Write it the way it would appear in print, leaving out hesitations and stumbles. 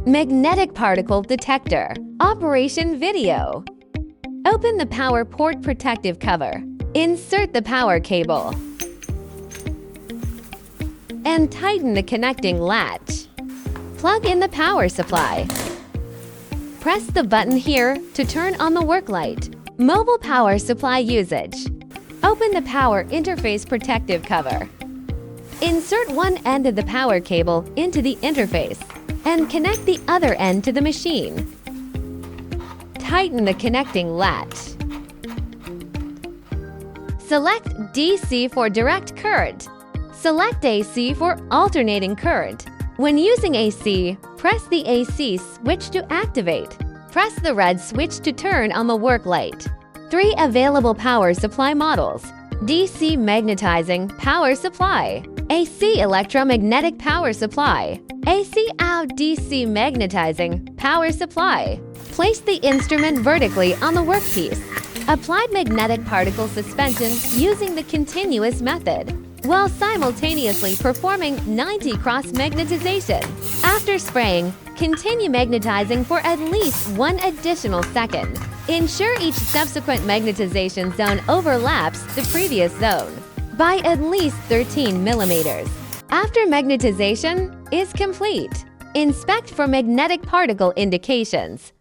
Magnetic particle detector. Operation video. Open the power port protective cover. Insert the power cable. And tighten the connecting latch. Plug in the power supply. Press the button here to turn on the work light. Mobile power supply usage. Open the power interface protective cover. Insert one end of the power cable into the interface and connect the other end to the machine. Tighten the connecting latch. Select DC for direct current. Select AC for alternating current. When using AC, press the AC switch to activate. Press the red switch to turn on the work light. 3 available power supply models: DC magnetizing power supply, AC electromagnetic power supply, AC out DC magnetizing power supply. Place the instrument vertically on the workpiece. Applied magnetic particle suspension using the continuous method, while simultaneously performing 90 cross magnetization. After spraying, continue magnetizing for at least 1 additional second. Ensure each subsequent magnetization zone overlaps the previous zone by at least 13 millimeters. After magnetization is complete, inspect for magnetic particle indications.